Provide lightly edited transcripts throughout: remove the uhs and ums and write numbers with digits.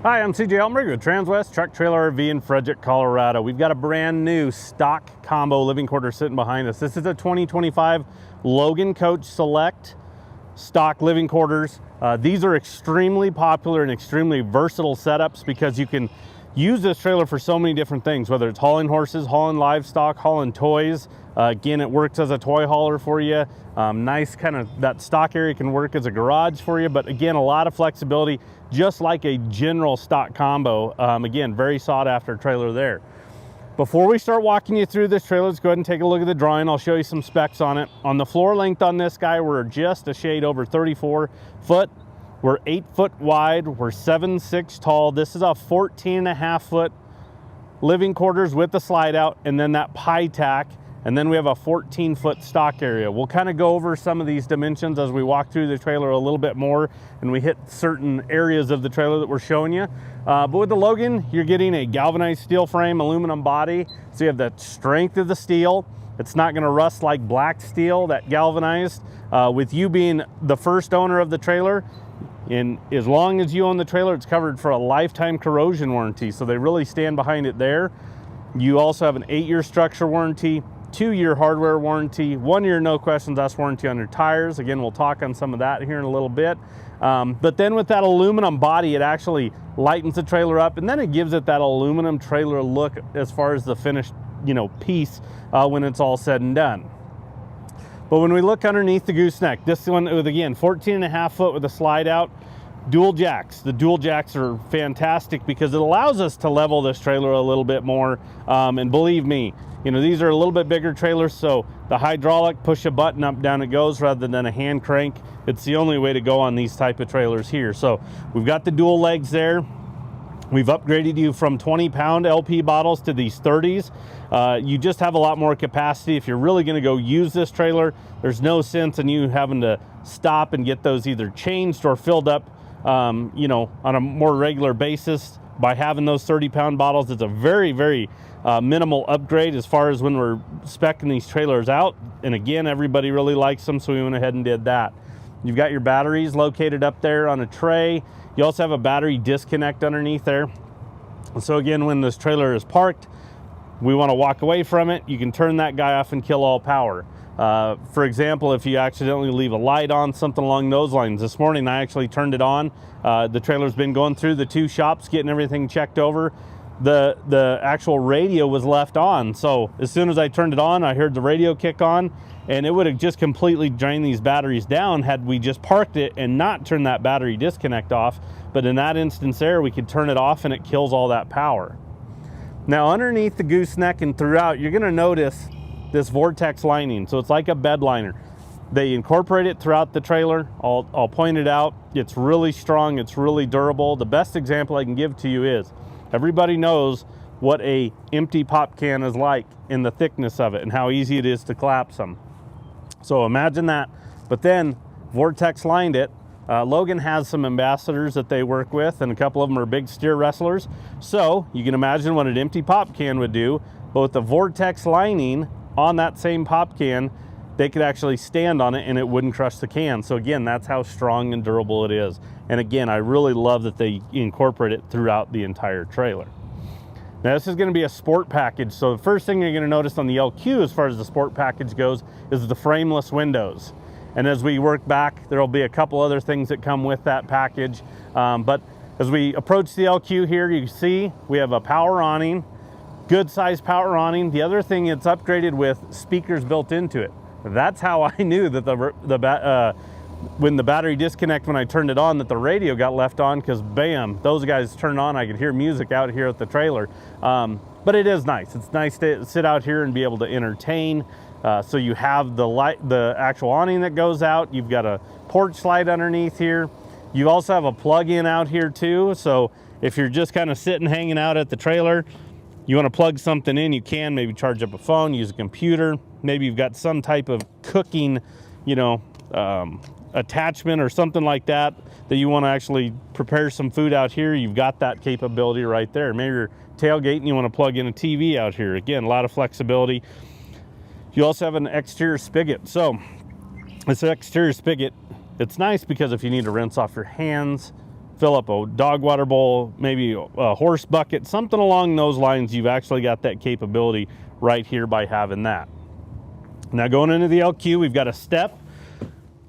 Hi, I'm CJ Elmberg with Transwest Truck Trailer RV in Frederick, Colorado. We've got a brand new stock combo living quarters sitting behind us. This is a 2025 Logan Coach Select stock living quarters. These are extremely popular and extremely versatile setups because you can use this trailer for so many different things, whether it's hauling horses, hauling livestock, hauling toys. Again, it works as a toy hauler for you. Nice kind of, that stock area can work as a garage for you, but again, a lot of flexibility, just like a general stock combo. Again, very sought after trailer there. Before we start walking you through this trailer, let's go ahead and take a look at the drawing. I'll show you some specs on it. On the floor length on this guy, we're just a shade over 34 foot. We're 8 foot wide, we're 7'6" tall. This is a 14.5 foot living quarters with the slide out, and then that pie tack, and then we have a 14 foot stock area. We'll kind of go over some of these dimensions as we walk through the trailer a little bit more and we hit certain areas of the trailer that we're showing you. But with the Logan, you're getting a galvanized steel frame, aluminum body, so you have the strength of the steel. It's not going to rust like black steel, that galvanized. With you being the first owner of the trailer, and as long as you own the trailer, it's covered for a lifetime corrosion warranty, so they really stand behind it there. You also have an 8-year structure warranty, 2-year hardware warranty, 1-year no questions asked warranty on your tires. Again, we'll talk on some of that here in a little bit. But then with that aluminum body, it actually lightens the trailer up, and then it gives it that aluminum trailer look as far as the finished, piece when it's all said and done. But when we look underneath the gooseneck, this one with, again, 14.5 foot with a slide out, dual jacks. The dual jacks are fantastic because it allows us to level this trailer a little bit more. And believe me, these are a little bit bigger trailers, so the hydraulic, push a button, up, down it goes, rather than a hand crank. It's the only way to go on these type of trailers here. So we've got the dual legs there. We've upgraded you from 20-pound LP bottles to these 30s. You just have a lot more capacity. If you're really gonna go use this trailer, there's no sense in you having to stop and get those either changed or filled up, on a more regular basis. By having those 30-pound bottles, it's a very, very minimal upgrade as far as when we're speccing these trailers out. And again, everybody really likes them, so we went ahead and did that. You've got your batteries located up there on a tray. You also have a battery disconnect underneath there. So again, when this trailer is parked, we want to walk away from it, you can turn that guy off and kill all power. For example, if you accidentally leave a light on, something along those lines. This morning I actually turned it on. The trailer's been going through the 2 shops, getting everything checked over. The actual radio was left on, so as soon as I turned it on, I heard the radio kick on, and it would have just completely drained these batteries down had we just parked it and not turned that battery disconnect off. But in that instance there, we could turn it off and it kills all that power. Now underneath the gooseneck and throughout, you're gonna notice this Vortex lining. So it's like a bed liner. They incorporate it throughout the trailer. I'll point it out. It's really strong, it's really durable. The best example I can give to you is, everybody knows what a empty pop can is like in the thickness of it and how easy it is to collapse them. So imagine that, but then Vortex lined it. Logan has some ambassadors that they work with, and a couple of them are big steer wrestlers. So you can imagine what an empty pop can would do, but with the Vortex lining on that same pop can, they could actually stand on it and it wouldn't crush the can. So again, that's how strong and durable it is. And again, I really love that they incorporate it throughout the entire trailer. Now this is going to be a sport package, so the first thing you're going to notice on the LQ as far as the sport package goes is the frameless windows. And as we work back, there will be a couple other things that come with that package. But as we approach the LQ here, you see we have a power awning, good size power awning. The other thing, it's upgraded with speakers built into it. That's how I knew that when the battery disconnect, when I turned it on, that the radio got left on, because bam, those guys turned on. I could hear music out here at the trailer. But it is nice. It's nice to sit out here and be able to entertain. So you have the actual awning that goes out. You've got a porch light underneath here. You also have a plug-in out here too. So if you're just kind of sitting, hanging out at the trailer, you want to plug something in, you can. Maybe charge up a phone, use a computer. Maybe you've got some type of cooking, attachment or something like that you want to actually prepare some food out here. You've got that capability right there. Maybe you're tailgating, you want to plug in a TV out here. Again, a lot of flexibility. You also have an exterior spigot. So this exterior spigot, it's nice because if you need to rinse off your hands, fill up a dog water bowl, maybe a horse bucket, something along those lines. You've actually got that capability right here by having that. Now going into the LQ, we've got a step,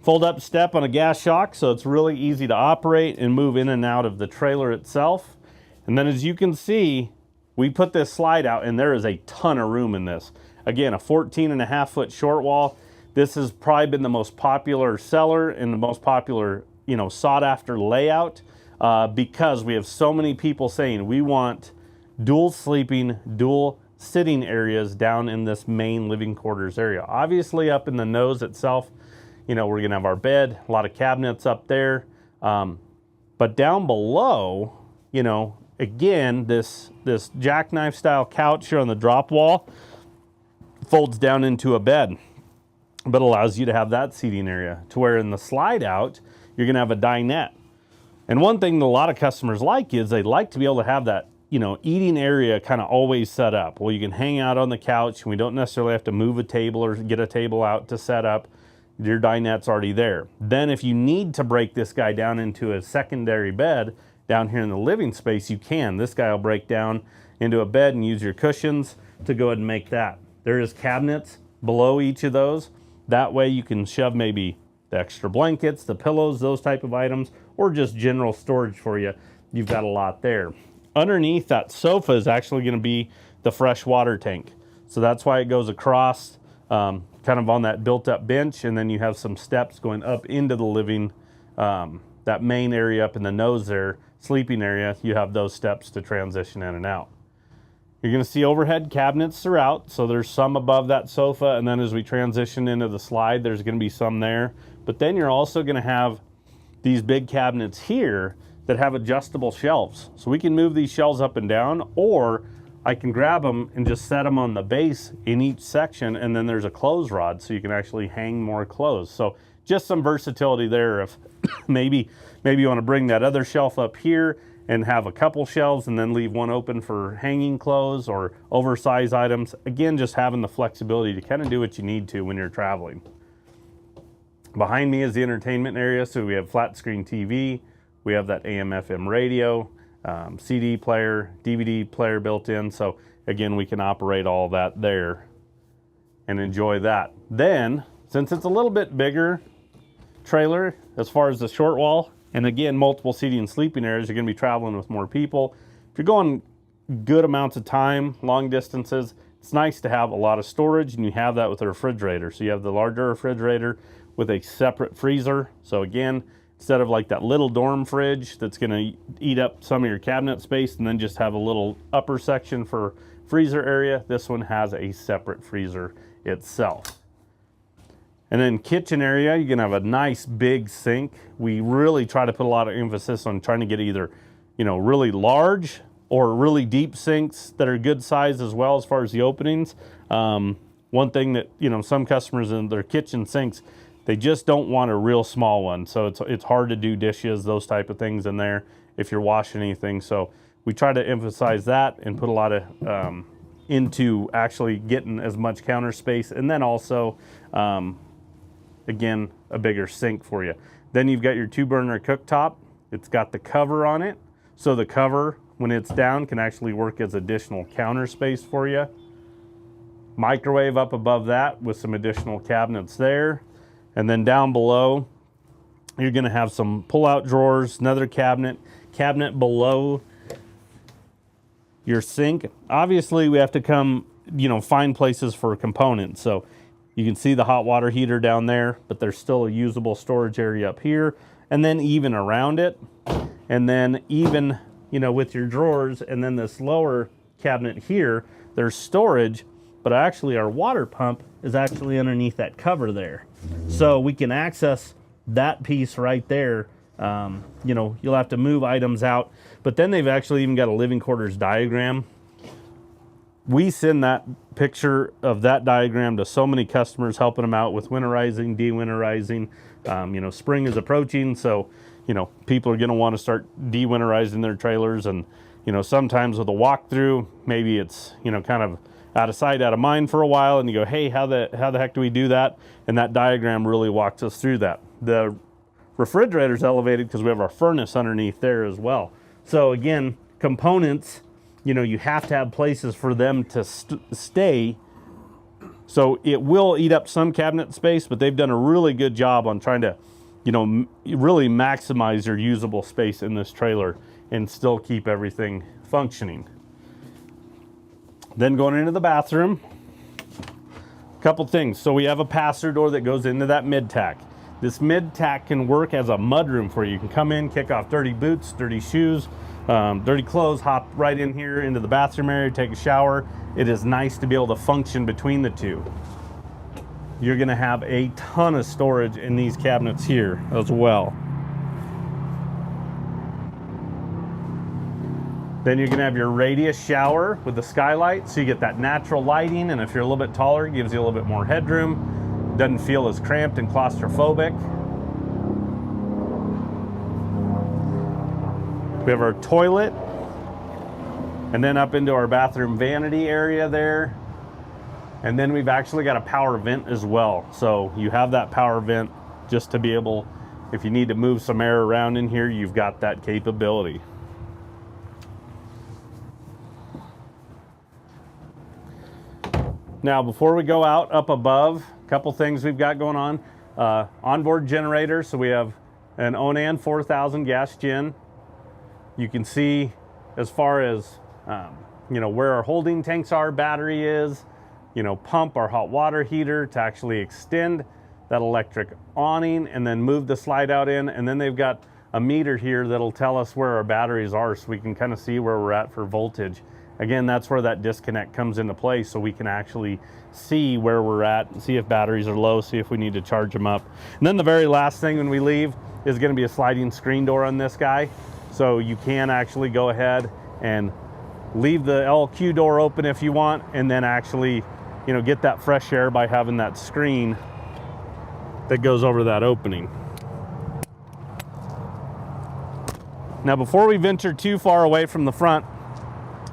fold up step on a gas shock, so it's really easy to operate and move in and out of the trailer itself. And then as you can see, we put this slide out and there is a ton of room in this. Again, a 14.5-foot short wall. This has probably been the most popular seller and the most popular, you know, sought after layout because we have so many people saying we want dual sleeping, dual sitting areas down in this main living quarters area. Obviously up in the nose itself, you know, we're gonna have our bed, a lot of cabinets up there. But down below, you know, again, this jackknife style couch here on the drop wall folds down into a bed, but allows you to have that seating area, to where in the slide out, you're gonna have a dinette. And one thing that a lot of customers like is they like to be able to have that, you know, eating area kind of always set up. Well, you can hang out on the couch and we don't necessarily have to move a table or get a table out to set up. Your dinette's already there. Then if you need to break this guy down into a secondary bed down here in the living space, you can. This guy will break down into a bed and use your cushions to go ahead and make that. There is cabinets below each of those. That way you can shove maybe the extra blankets, the pillows, those type of items, or just general storage for you. You've got a lot there. Underneath that sofa is actually going to be the fresh water tank. So that's why it goes across kind of on that built up bench, and then you have some steps going up into the living, that main area up in the nose there, sleeping area. You have those steps to transition in and out. You're going to see overhead cabinets throughout. So there's some above that sofa, and then as we transition into the slide, there's going to be some there. But then you're also going to have these big cabinets here that have adjustable shelves. So we can move these shelves up and down, or I can grab them and just set them on the base in each section, and then there's a clothes rod so you can actually hang more clothes. So just some versatility there. If maybe you want to bring that other shelf up here and have a couple shelves and then leave one open for hanging clothes or oversized items. Again, just having the flexibility to kind of do what you need to when you're traveling. Behind me is the entertainment area. So we have flat screen TV. We have that AM FM radio, CD player, DVD player built in. So again, we can operate all that there and enjoy that. Then, since it's a little bit bigger trailer as far as the short wall, and again, multiple seating and sleeping areas, you're gonna be traveling with more people. If you're going good amounts of time, long distances, it's nice to have a lot of storage, and you have that with a refrigerator. So you have the larger refrigerator with a separate freezer. So again, instead of like that little dorm fridge that's gonna eat up some of your cabinet space and then just have a little upper section for freezer area, this one has a separate freezer itself. And then kitchen area, you're gonna have a nice big sink. We really try to put a lot of emphasis on trying to get either, you know, really large or really deep sinks that are good size as well as far as the openings. One thing that, you know, some customers in their kitchen sinks, they just don't want a real small one. So it's hard to do dishes, those type of things in there if you're washing anything. So we try to emphasize that and put a lot of into actually getting as much counter space, and then also again, a bigger sink for you. Then you've got your 2-burner cooktop. It's got the cover on it. So the cover, when it's down, can actually work as additional counter space for you. Microwave up above that with some additional cabinets there. And then down below, you're gonna have some pull-out drawers, another cabinet below your sink. Obviously, we have to come, you know, find places for components. So you can see the hot water heater down there, but there's still a usable storage area up here, and then even around it. And then even, you know, with your drawers, and then this lower cabinet here, there's storage, but actually our water pump is actually underneath that cover there. So we can access that piece right there. You know, you'll have to move items out, but then they've actually even got a living quarters diagram. We send that picture of that diagram to so many customers, helping them out with winterizing, de-winterizing. You know, spring is approaching, so, you know, people are going to want to start de-winterizing their trailers. And, you know, sometimes with a walkthrough, maybe it's, you know, kind of out of sight, out of mind for a while, and you go, hey, how the heck do we do that? And that diagram really walks us through that. The refrigerator's elevated because we have our furnace underneath there as well. So again, components, you know, you have to have places for them to stay. So it will eat up some cabinet space, but they've done a really good job on trying to, you know, really maximize your usable space in this trailer and still keep everything functioning. Then going into the bathroom, a couple things. So we have a pass-through door that goes into that mid-tack. This mid-tack can work as a mudroom for you. You can come in, kick off dirty boots, dirty shoes, dirty clothes, hop right in here into the bathroom area, take a shower. It is nice to be able to function between the two. You're gonna have a ton of storage in these cabinets here as well. Then you're gonna have your radius shower with the skylight, so you get that natural lighting, and if you're a little bit taller, it gives you a little bit more headroom. Doesn't feel as cramped and claustrophobic. We have our toilet, and then up into our bathroom vanity area there. And then we've actually got a power vent as well. So you have that power vent just to be able, if you need to move some air around in here, you've got that capability. Now, before we go out up above, a couple things we've got going on. Onboard generator, so we have an Onan 4000 gas gen. You can see as far as, you know, where our holding tanks are, battery is, you know, pump our hot water heater to actually extend that electric awning and then move the slide out in. And then they've got a meter here that'll tell us where our batteries are so we can kind of see where we're at for voltage. Again, that's where that disconnect comes into play, so we can actually see where we're at and see if batteries are low, see if we need to charge them up. And then the very last thing when we leave is going to be a sliding screen door on this guy. So you can actually go ahead and leave the LQ door open if you want, and then actually, you know, get that fresh air by having that screen that goes over that opening. Now, before we venture too far away from the front,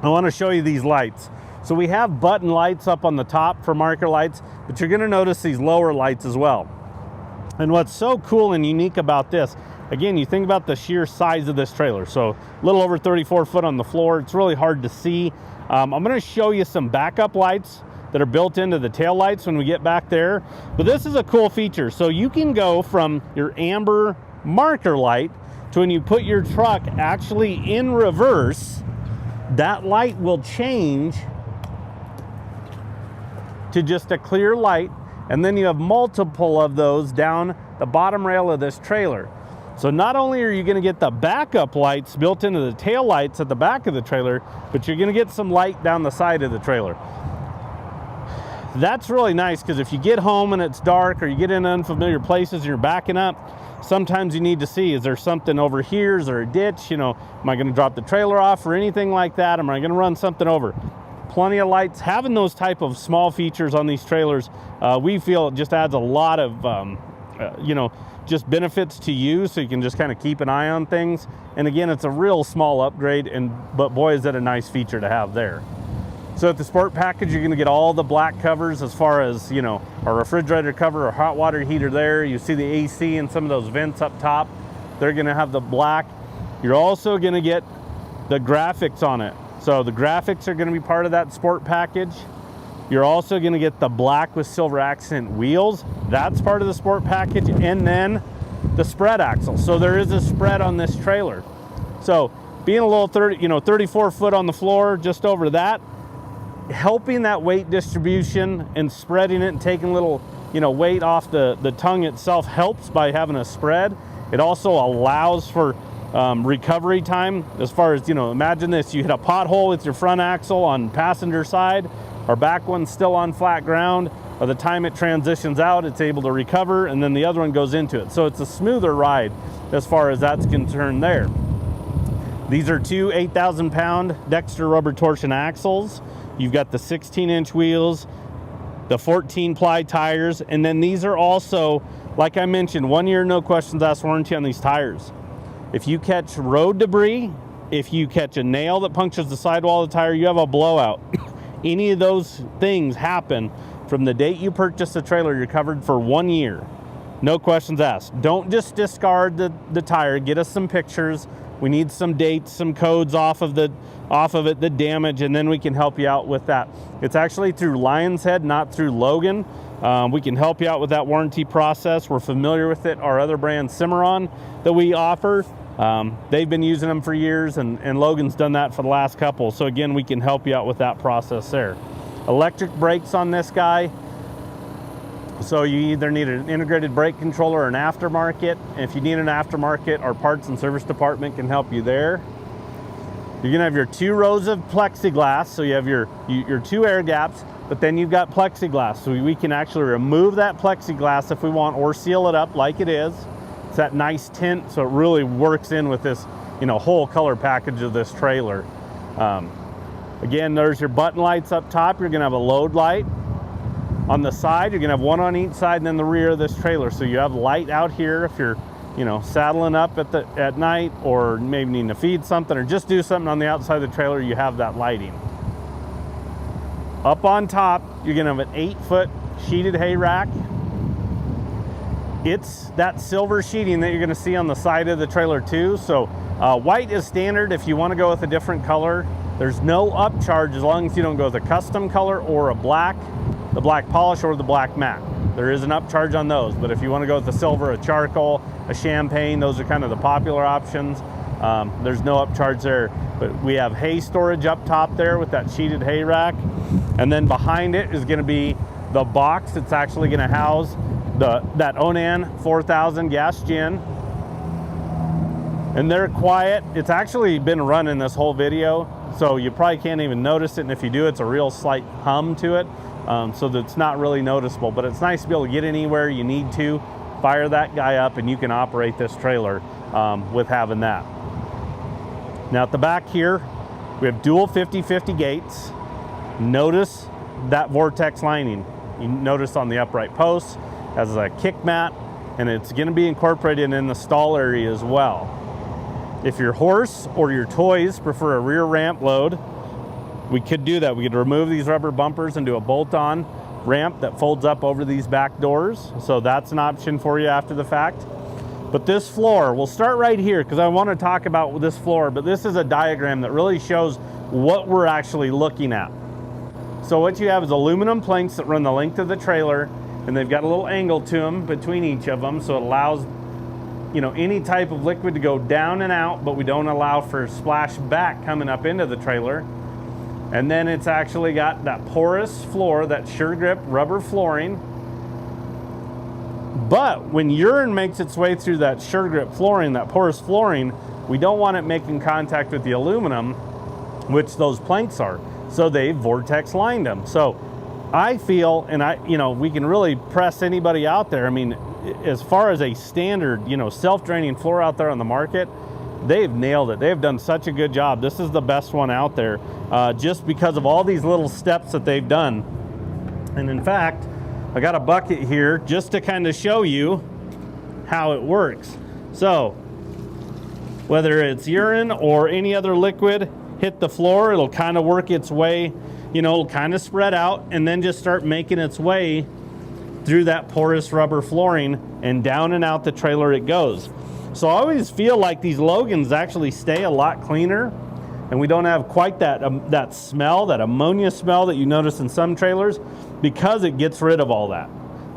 I want to show you these lights. So we have button lights up on the top for marker lights, but you're going to notice these lower lights as well. And what's so cool and unique about this, again, you think about the sheer size of this trailer. So a little over 34 foot on the floor. It's really hard to see. I'm going to show you some backup lights that are built into the tail lights when we get back there. But this is a cool feature. So you can go from your amber marker light to when you put your truck actually in reverse, that light will change to just a clear light, and then you have multiple of those down the bottom rail of this trailer. So not only are you going to get the backup lights built into the tail lights at the back of the trailer, but you're going to get some light down the side of the trailer. That's really nice, because if you get home and it's dark, or you get in unfamiliar places and you're backing up, sometimes you need to see, is there something over here? Is there a ditch? You know, am I going to drop the trailer off or anything like that? Am I going to run something over? Plenty of lights. Having those type of small features on these trailers, we feel it just adds a lot of, you know, just benefits to you, so you can just kind of keep an eye on things. And again, it's a real small upgrade, but boy, is that a nice feature to have there. So at the sport package, you're going to get all the black covers as far as, you know, our refrigerator cover, our hot water heater there. You see the AC and some of those vents up top. They're going to have the black. You're also going to get the graphics on it. So the graphics are going to be part of that sport package. You're also going to get the black with silver accent wheels. That's part of the sport package. And then the spread axle. So there is a spread on this trailer. So being a little 34 foot on the floor, just over that, helping that weight distribution and spreading it and taking a little, you know, weight off the tongue itself helps by having a spread. It also allows for recovery time, as far as, you know, imagine this, you hit a pothole with your front axle on passenger side, our back one's still on flat ground. By the time it transitions out, it's able to recover, and then the other one goes into it. So it's a smoother ride as far as that's concerned there. These are two 8,000 pound Dexter rubber torsion axles. You've got the 16-inch wheels, the 14-ply tires, and then these are also, like I mentioned, 1 year, no questions asked warranty on these tires. If you catch road debris, if you catch a nail that punctures the sidewall of the tire, you have a blowout. Any of those things happen from the date you purchase the trailer, you're covered for 1 year. No questions asked. Don't just discard the tire. Get us some pictures. We need some dates, some codes off of it, the damage, and then we can help you out with that. It's actually through Lion's Head, not through Logan. We can help you out with that warranty process. We're familiar with it. Our other brand, Cimarron, that we offer, they've been using them for years, and Logan's done that for the last couple. So again, we can help you out with that process there. Electric brakes on this guy. So you either need an integrated brake controller or an aftermarket. If you need an aftermarket, our parts and service department can help you there. You're gonna have your 2 rows of plexiglass. So you have your 2 air gaps, but then you've got plexiglass. So we can actually remove that plexiglass if we want, or seal it up like it is. It's that nice tint, so it really works in with this, whole color package of this trailer. Again, there's your button lights up top. You're gonna have a load light. On the side, you're gonna have one on each side, and then the rear of this trailer. So you have light out here if you're, saddling up at night, or maybe needing to feed something, or just do something on the outside of the trailer. You have that lighting. Up on top, you're gonna have an 8-foot sheeted hay rack. It's that silver sheeting that you're gonna see on the side of the trailer too. So white is standard. If you want to go with a different color, there's no upcharge as long as you don't go with a custom color or the black polish or the black matte. There is an upcharge on those, but if you want to go with the silver, a charcoal, a champagne, those are kind of the popular options. There's no upcharge there, but we have hay storage up top there with that sheeted hay rack. And then behind it is going to be the box that's actually going to house that Onan 4000 gas gen. And they're quiet. It's actually been running this whole video, so you probably can't even notice it. And if you do, it's a real slight hum to it. So that it's not really noticeable, but it's nice to be able to get anywhere you need to, fire that guy up, and you can operate this trailer with having that. Now at the back here, we have dual 50/50 gates. Notice that Vortex lining. You notice on the upright posts, has a kick mat, and it's gonna be incorporated in the stall area as well. If your horse or your toys prefer a rear ramp load, we could do that. We could remove these rubber bumpers and do a bolt-on ramp that folds up over these back doors. So that's an option for you after the fact. But this floor, we'll start right here because I want to talk about this floor, but this is a diagram that really shows what we're actually looking at. So what you have is aluminum planks that run the length of the trailer, and they've got a little angle to them between each of them, so it allows any type of liquid to go down and out, but we don't allow for splash back coming up into the trailer. And then it's actually got that porous floor, that sure grip rubber flooring. But when urine makes its way through that sure grip flooring, that porous flooring, we don't want it making contact with the aluminum, which those planks are. So they Vortex lined them. So I feel, and we can really press anybody out there. I mean, as far as a standard, self-draining floor out there on the market, they've nailed it. They've done such a good job. This is the best one out there, just because of all these little steps that they've done. And in fact, I got a bucket here just to kind of show you how it works. So whether it's urine or any other liquid hit the floor, it'll kind of work its way, it'll kind of spread out and then just start making its way through that porous rubber flooring, and down and out the trailer it goes. So I always feel like these Logans actually stay a lot cleaner, and we don't have quite that smell, that ammonia smell that you notice in some trailers, because it gets rid of all that.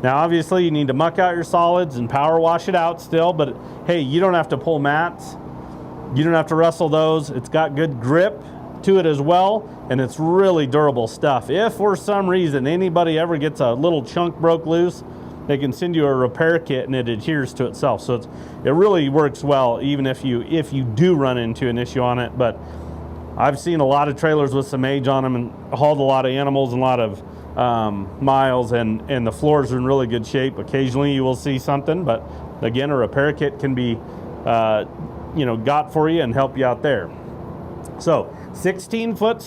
Now obviously you need to muck out your solids and power wash it out still, but hey, you don't have to pull mats, you don't have to rustle those. It's got good grip to it as well, and it's really durable stuff. If for some reason anybody ever gets a little chunk broke loose, they can send you a repair kit and it adheres to itself. So it really works well, even if you do run into an issue on it. But I've seen a lot of trailers with some age on them and hauled a lot of animals and a lot of miles, and the floors are in really good shape. Occasionally you will see something, but again, a repair kit can be got for you and help you out there. So 14-foot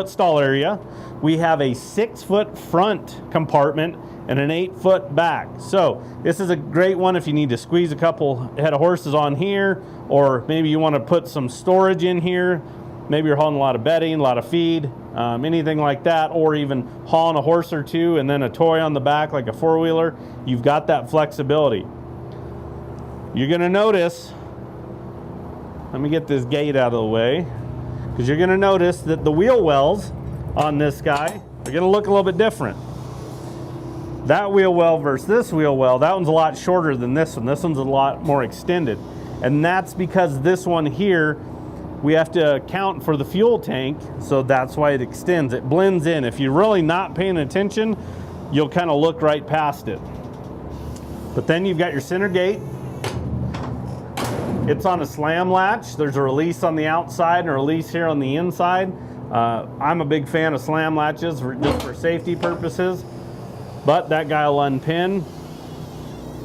stall area. We have a 6-foot front compartment and an 8-foot back. So this is a great one if you need to squeeze a couple head of horses on here, or maybe you want to put some storage in here. maybe you're hauling a lot of bedding, a lot of feed, anything like that, or even hauling a horse or two and then a toy on the back like a four-wheeler, you've got that flexibility. You're going to notice, let me get this gate out of the way, because you're going to notice that the wheel wells on this guy are going to look a little bit different. That wheel well versus this wheel well, that one's a lot shorter than this one. This one's a lot more extended. And that's because this one here, we have to account for the fuel tank, so that's why it extends. It blends in. If you're really not paying attention, you'll kind of look right past it. But then you've got your center gate. It's on a slam latch. There's a release on the outside and a release here on the inside. I'm a big fan of slam latches just for safety purposes. But that guy will unpin.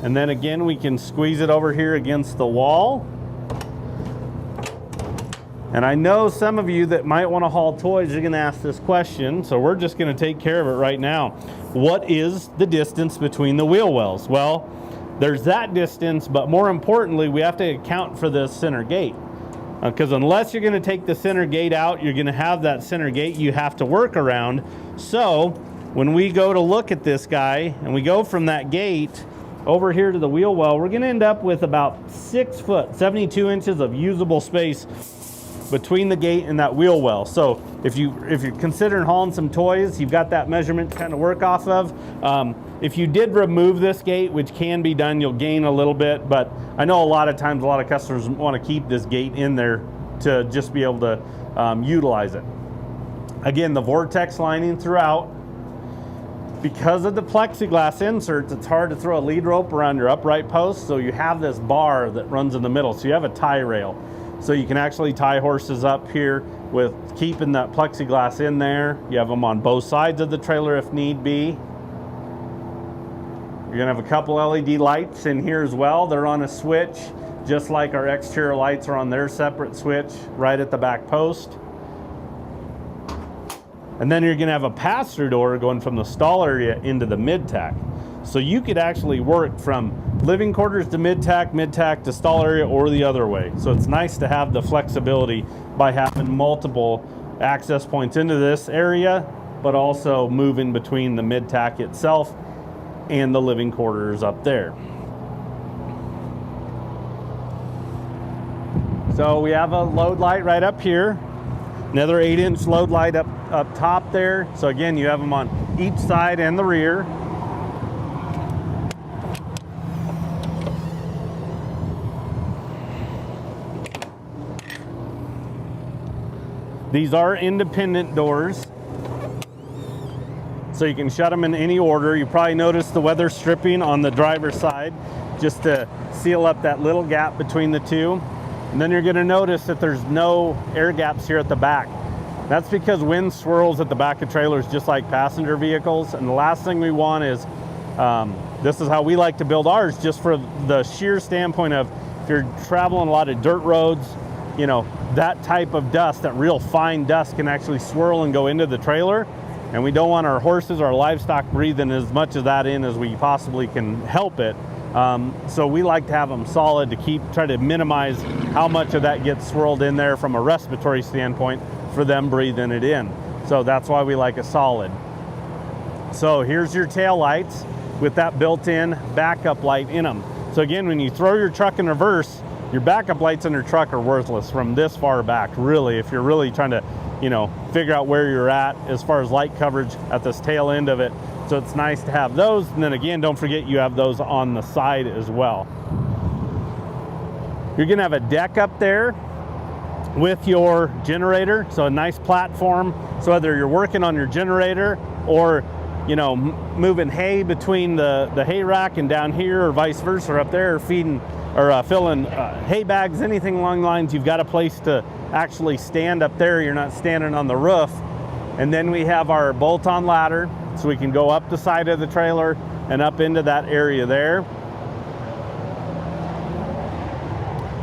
And then again, we can squeeze it over here against the wall. And I know some of you that might want to haul toys are going to ask this question, so we're just going to take care of it right now. What is the distance between the wheel wells? Well, there's that distance, but more importantly, we have to account for the center gate. Because unless you're going to take the center gate out, you're going to have that center gate you have to work around. So when we go to look at this guy and we go from that gate over here to the wheel well, we're going to end up with about 6 foot, 72 inches of usable space between the gate and that wheel well. So if you're considering hauling some toys, you've got that measurement to kind of work off of. If you did remove this gate, which can be done, you'll gain a little bit, but I know a lot of times a lot of customers want to keep this gate in there to just be able to utilize it. Again, the Vortex lining throughout. Because of the plexiglass inserts, it's hard to throw a lead rope around your upright post, so you have this bar that runs in the middle, so you have a tie rail. So you can actually tie horses up here with keeping that plexiglass in there. You have them on both sides of the trailer if need be. You're gonna have a couple LED lights in here as well. They're on a switch, just like our exterior lights are on their separate switch right at the back post. And then you're gonna have a pass-through door going from the stall area into the mid-tack. So you could actually work from living quarters to mid-tack, mid-tack to stall area, or the other way. So it's nice to have the flexibility by having multiple access points into this area, but also moving between the mid-tack itself and the living quarters up there. So we have a load light right up here. Another 8-inch load light up top there. So again, you have them on each side and the rear. These are independent doors, so you can shut them in any order. You probably noticed the weather stripping on the driver's side just to seal up that little gap between the two. And then you're going to notice that there's no air gaps here at the back. That's because wind swirls at the back of trailers just like passenger vehicles. And the last thing we want is, this is how we like to build ours, just for the sheer standpoint of if you're traveling a lot of dirt roads, you know, that type of dust, that real fine dust can actually swirl and go into the trailer. And we don't want our horses, our livestock breathing as much of that in as we possibly can help it. So we like to have them solid to try to minimize how much of that gets swirled in there from a respiratory standpoint for them breathing it in. So that's why we like a solid. So here's your tail lights with that built-in backup light in them. So again, when you throw your truck in reverse, your backup lights on your truck are worthless from this far back, really, if you're really trying to, you know, figure out where you're at as far as light coverage at this tail end of it. So it's nice to have those. And then again, don't forget you have those on the side as well. You're gonna have a deck up there with your generator, so a nice platform. So whether you're working on your generator or, you know, moving hay between the hay rack and down here, or vice versa, or up there, or feeding or filling hay bags, anything along the lines, you've got a place to actually stand up there. You're not standing on the roof. And then we have our bolt-on ladder, so we can go up the side of the trailer and up into that area there.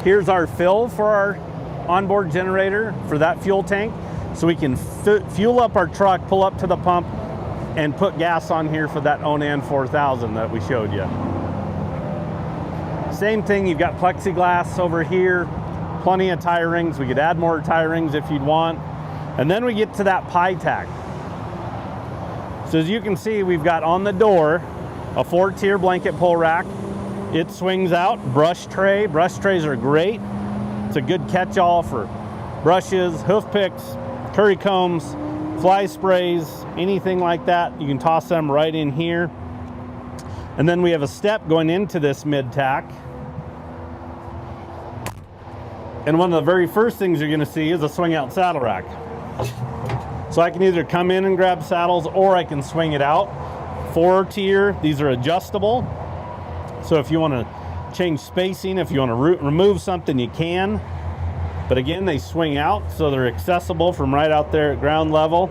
Here's our fill for our onboard generator for that fuel tank, so we can fuel up our truck, pull up to the pump, and put gas on here for that Onan 4000 that we showed you. Same thing, you've got plexiglass over here plenty of tie rings. We could add more tie rings if you'd want. And then we get to that pie tack. So as you can see, we've got on the door a 4-tier blanket pull rack. It swings out. Brush tray. Brush trays are great. It's a good catch-all for brushes, hoof picks, curry combs, fly sprays, anything like that. You can toss them right in here. And then we have a step going into this mid-tack. And one of the very first things you're going to see is a swing out saddle rack. So I can either come in and grab saddles, or I can swing it out. 4-tier, these are adjustable. So if you want to change spacing, if you want to remove something, you can. But again, they swing out, so they're accessible from right out there at ground level.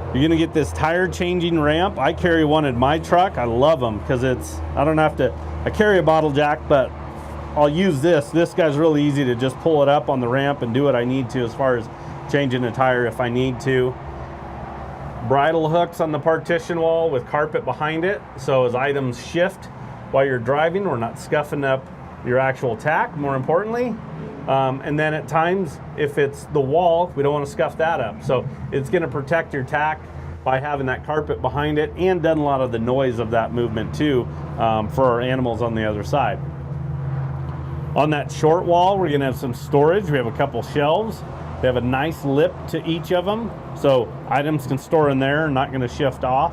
You're going to get this tire changing ramp. I carry one in my truck. I love them because I carry a bottle jack, but I'll use this. This guy's really easy to just pull it up on the ramp and do what I need to as far as changing a tire if I need to. Bridle hooks on the partition wall with carpet behind it, so as items shift while you're driving, we're not scuffing up your actual tack, more importantly. And then at times, if it's the wall, we don't want to scuff that up. So it's going to protect your tack by having that carpet behind it, and done a lot of the noise of that movement too, for our animals on the other side. On that short wall, we're going to have some storage. We have a couple shelves. They have a nice lip to each of them, so items can store in there, not going to shift off.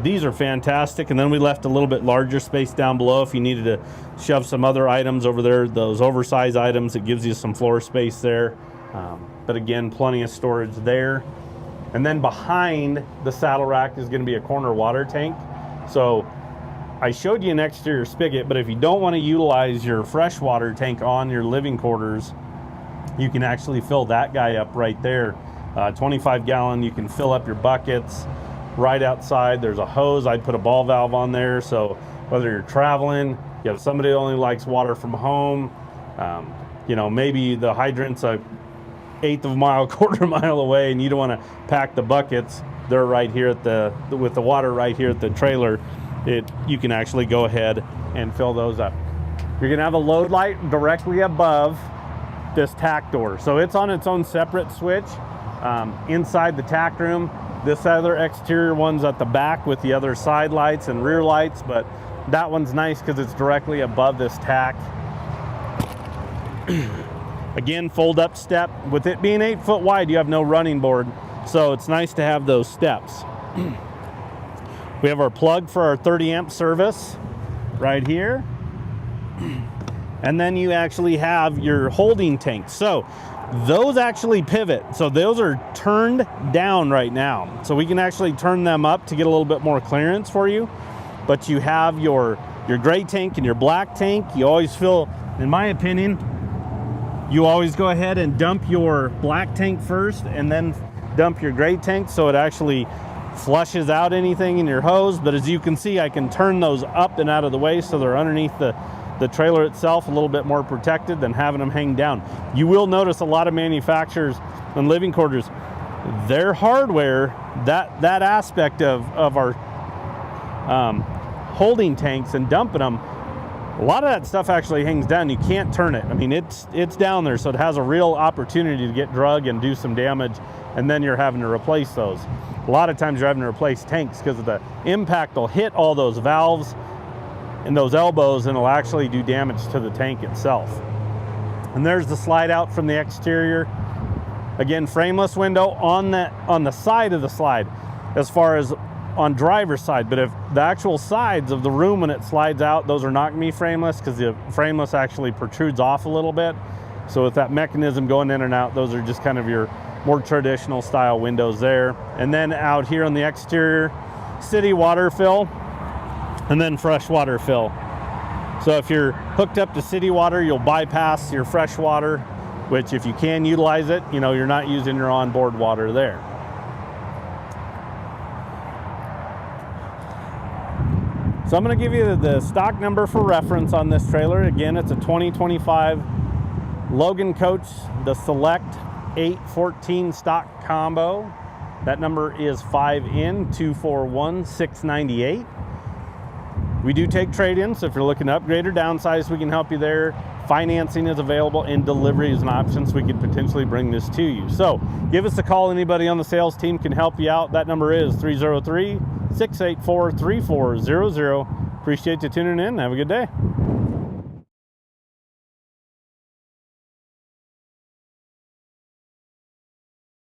These are fantastic. And then we left a little bit larger space down below if you needed to shove some other items over there, those oversized items. It gives you some floor space there. But again, plenty of storage there. And then behind the saddle rack is going to be a corner water tank. So I showed you an exterior spigot, but if you don't want to utilize your freshwater tank on your living quarters, you can actually fill that guy up right there. 25 gallon, you can fill up your buckets right outside. There's a hose. I'd put a ball valve on there, so whether you're traveling, you have somebody that only likes water from home, you know, maybe the hydrant's a 1/8 of a mile, 1/4 mile away, and you don't want to pack the buckets. They're right here at with the water right here at the trailer. You can actually go ahead and fill those up. You're gonna have a load light directly above this tack door, so it's on its own separate switch inside the tack room. This other exterior one's at the back with the other side lights and rear lights, but that one's nice because it's directly above this tack. Again, fold up step. With it being 8 foot wide, you have no running board, so it's nice to have those steps. We have our plug for our 30 amp service right here. And then you actually have your holding tanks. So those actually pivot. So those are turned down right now. So we can actually turn them up to get a little bit more clearance for you. But you have your gray tank and your black tank. You always feel, in my opinion, you always go ahead and dump your black tank first and then dump your gray tank, so it actually flushes out anything in your hose. But as you can see, I can turn those up and out of the way so they're underneath the trailer itself, a little bit more protected than having them hang down. You will notice a lot of manufacturers and living quarters, their hardware, that aspect of our holding tanks and dumping them, a lot of that stuff actually hangs down. You can't turn it. I mean, it's down there, so it has a real opportunity to get drug and do some damage, and then you're having to replace those. A lot of times you're having to replace tanks because of the impact will hit all those valves and those elbows, and it'll actually do damage to the tank itself. And there's the slide out from the exterior. Again, frameless window on the side of the slide as far as on driver's side, but if the actual sides of the room when it slides out, those are not gonna be frameless because the frameless actually protrudes off a little bit. So with that mechanism going in and out, those are just kind of your more traditional style windows there. And then out here on the exterior, city water fill and then fresh water fill. So if you're hooked up to city water, you'll bypass your fresh water, which if you can utilize it, you know, you're not using your onboard water there. So I'm going to give you the stock number for reference on this trailer. Again, it's a 2025 Logan Coach, the Select 814 stock combo. That number is 5N241698. We do take trade-ins, so if you're looking to upgrade or downsize, we can help you there. Financing is available and delivery is an option, so we could potentially bring this to you. So give us a call. Anybody on the sales team can help you out. That number is 303-684-3400. Appreciate you tuning in. Have a good day.